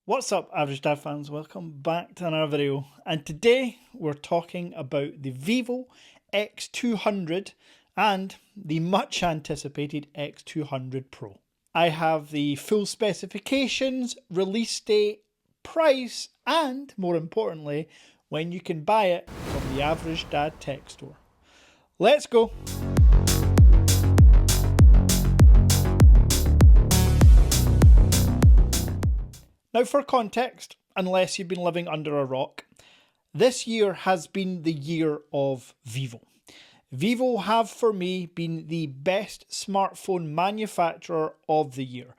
What's up, Average Dad fans? Welcome back to another video. And today we're talking about the Vivo X200 and the much anticipated X200 Pro. I have the full specifications, release date, price, and more importantly, when you can buy it from the Average Dad Tech Store. Let's go! Now, for context, unless you've been living under a rock, this year has been the year of Vivo. Vivo have, for me, been the best smartphone manufacturer of the year.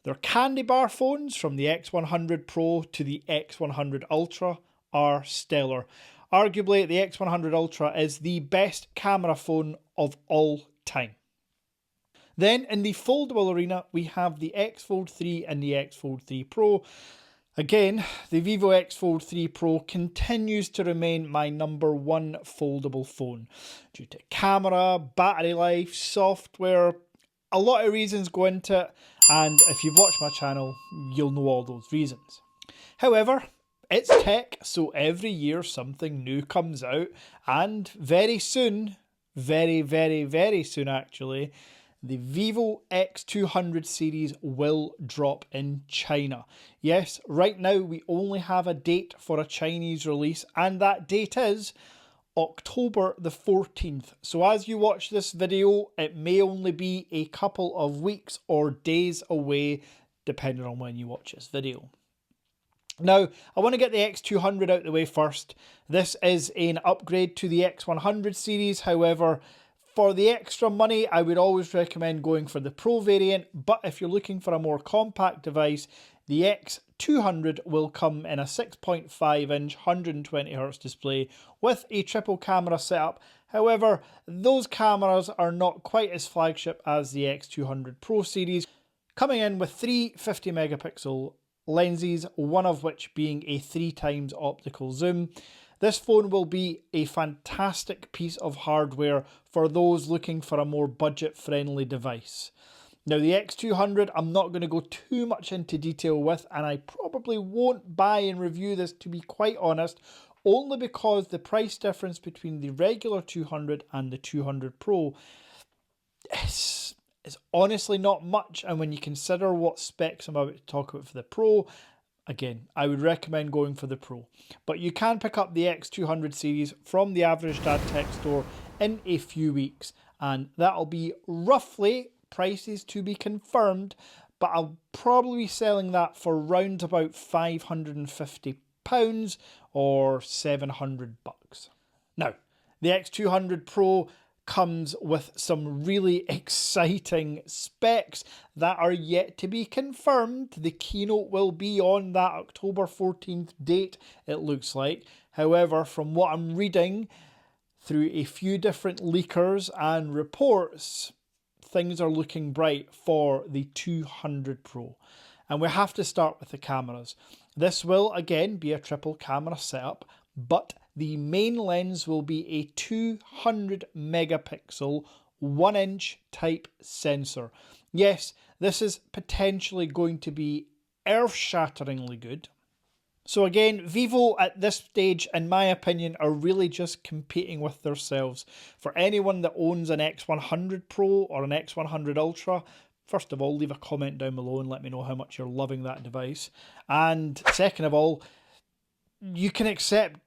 Their candy bar phones, from the X100 Pro to the X100 Ultra, are stellar. Arguably, the X100 Ultra is the best camera phone of all time. Then in the foldable arena, we have the X Fold 3 and the X Fold 3 Pro. Again, the Vivo X Fold 3 Pro continues to remain my number one foldable phone due to camera, battery life, software, a lot of reasons go into it, and if you've watched my channel, you'll know all those reasons. However, it's tech, so every year something new comes out, and very soon, very soon actually, the Vivo X200 series will drop in China. Yes, right now we only have a date for a Chinese release, and that date is October the 14th. So as you watch this video, it may only be a couple of weeks or days away, depending on when you watch this video. Now, I want to get the X200 out the way first. This is an upgrade to the X100 series, however, for the extra money, I would always recommend going for the Pro variant, but if you're looking for a more compact device, the X200 will come in a 6.5-inch 120Hz display with a triple camera setup. However, those cameras are not quite as flagship as the X200 Pro series, coming in with three 50-megapixel lenses, one of which being a 3x optical zoom. This phone will be a fantastic piece of hardware for those looking for a more budget-friendly device. Now, the X200, I'm not going to go too much into detail with, and I probably won't buy and review this, to be quite honest, only because the price difference between the regular 200 and the 200 Pro is honestly not much, and when you consider what specs I'm about to talk about for the Pro, again, I would recommend going for the Pro. But you can pick up the X200 series from the Average Dad Tech Store in a few weeks, and that'll be roughly, prices to be confirmed, but I'll probably be selling that for round about £550 or $700. Now, the X200 Pro comes with some really exciting specs that are yet to be confirmed. The keynote will be on that October 14th date, it looks like. However, from what I'm reading through a few different leakers and reports, things are looking bright for the 200 Pro. And we have to start with the cameras. This will again be a triple camera setup, but the main lens will be a 200 megapixel 1-inch type sensor. Yes, this is potentially going to be earth-shatteringly good. So again, Vivo at this stage, in my opinion, are really just competing with themselves. For anyone that owns an X100 Pro or an X100 Ultra, first of all, leave a comment down below and let me know how much you're loving that device. And second of all, you can accept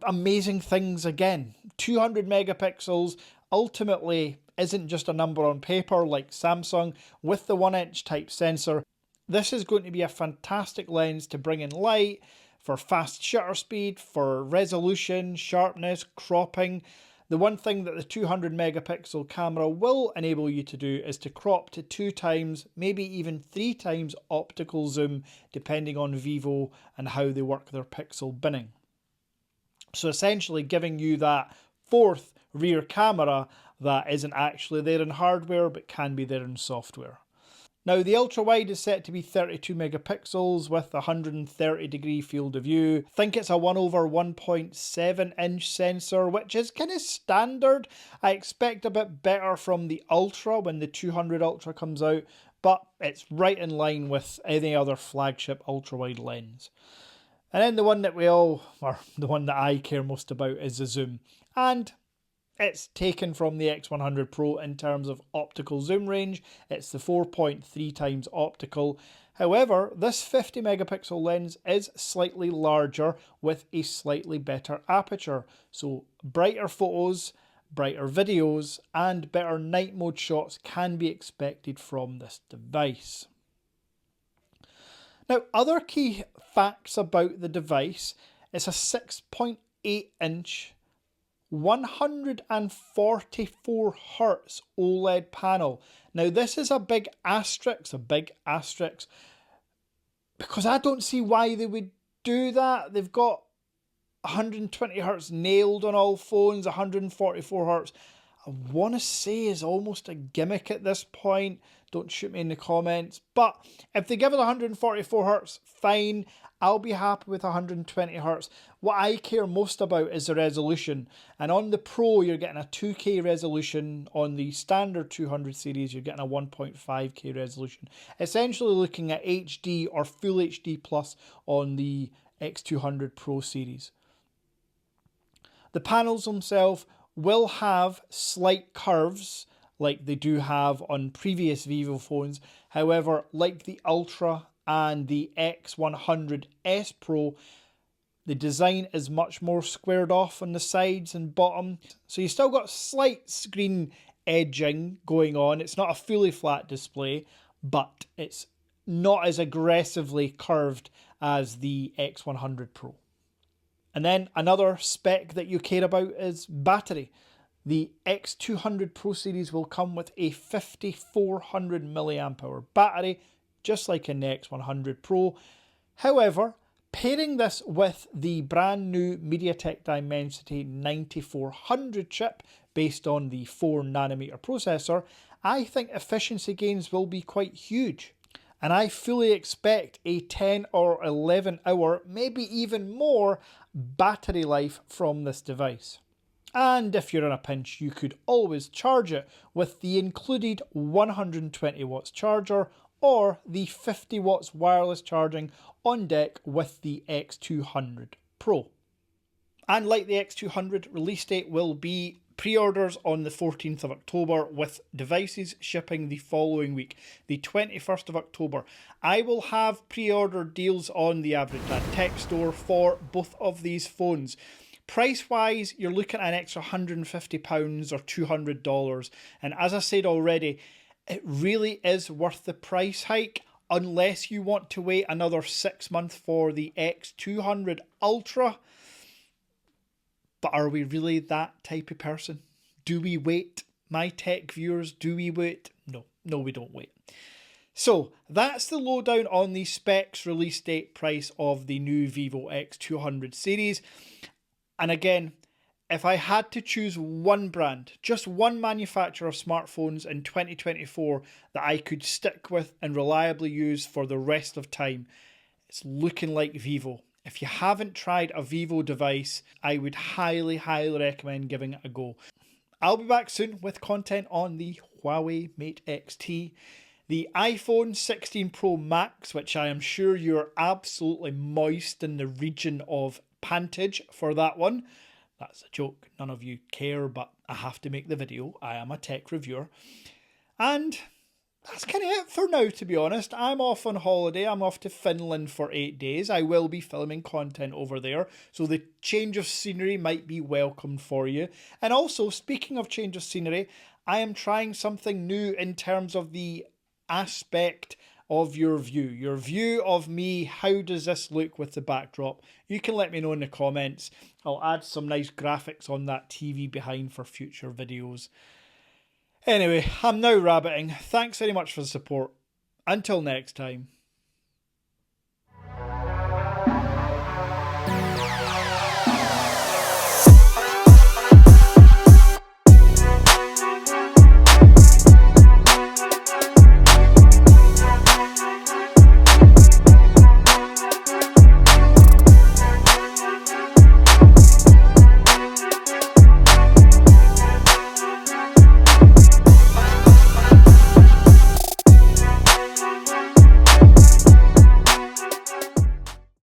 amazing things again. 200 megapixels ultimately isn't just a number on paper like Samsung with the 1-inch type sensor. This is going to be a fantastic lens to bring in light, for fast shutter speed, for resolution, sharpness, cropping. The one thing that the 200 megapixel camera will enable you to do is to crop to 2x, maybe even 3x optical zoom, depending on Vivo and how they work their pixel binning. So essentially giving you that fourth rear camera that isn't actually there in hardware but can be there in software. Now, the ultra-wide is set to be 32 megapixels with 130-degree field of view. I think it's a 1/1.7-inch sensor, which is kind of standard. I expect a bit better from the Ultra when the 200 Ultra comes out, but it's right in line with any other flagship ultra-wide lens. And then the one that the one that I care most about is the zoom. And it's taken from the X100 Pro in terms of optical zoom range. It's the 4.3 times optical. However, this 50 megapixel lens is slightly larger with a slightly better aperture. So brighter photos, brighter videos, and better night mode shots can be expected from this device. Now, other key facts about the device, it's a 6.8 inch 144 Hz OLED panel. Now, this is a big asterisk, because I don't see why they would do that. They've got 120 Hz nailed on all phones, 144 Hz. I want to say is almost a gimmick at this point. Don't shoot me in the comments. But if they give it 144 Hz, fine. I'll be happy with 120 Hz. What I care most about is the resolution. And on the Pro, you're getting a 2K resolution. On the standard 200 series, you're getting a 1.5K resolution. Essentially looking at HD or Full HD Plus on the X200 Pro series. The panels themselves will have slight curves like they do have on previous Vivo phones. However, like the Ultra and the X100 Pro, the design is much more squared off on the sides and bottom. So you still got slight screen edging going on. It's not a fully flat display, but it's not as aggressively curved as the X100 Pro. And then another spec that you care about is battery. The X200 Pro series will come with a 5400 milliamp hour battery, just like in the X100 Pro. However, pairing this with the brand new MediaTek Dimensity 9400 chip based on the 4nm processor, I think efficiency gains will be quite huge. And I fully expect a 10 or 11 hour, maybe even more, battery life from this device. And if you're in a pinch, you could always charge it with the included 120 watts charger or the 50 watts wireless charging on deck with the X200 Pro. And like the X200, release date will be pre-orders on the 14th of October with devices shipping the following week, the 21st of October. I will have pre-order deals on the Average Dad Tech store for both of these phones. Price-wise, you're looking at an extra £150 or $200. And as I said already, it really is worth the price hike unless you want to wait another 6 months for the X200 Ultra. But are we really that type of person? Do we wait? My tech viewers, do we wait? No, we don't wait. So that's the lowdown on the specs, release date, price of the new Vivo X200 series. And again, if I had to choose one brand, just one manufacturer of smartphones in 2024 that I could stick with and reliably use for the rest of time, it's looking like Vivo. If you haven't tried a Vivo device, I would highly recommend giving it a go. I'll be back soon with content on the Huawei Mate X-T, the iPhone 16 Pro Max, which I am sure you're absolutely moist in the region of pantage for that one. That's a joke. None of you care, but I have to make the video. I am a tech reviewer. And that's kind of it for now, to be honest. I'm off on holiday. I'm off to Finland for 8 days. I will be filming content over there, so the change of scenery might be welcomed for you. And also, speaking of change of scenery, I am trying something new in terms of the aspect of your view of me. How does this look with the backdrop? You can let me know in the comments. I'll add some nice graphics on that TV behind for future videos. Anyway, I'm now rabbiting. Thanks very much for the support. Until next time.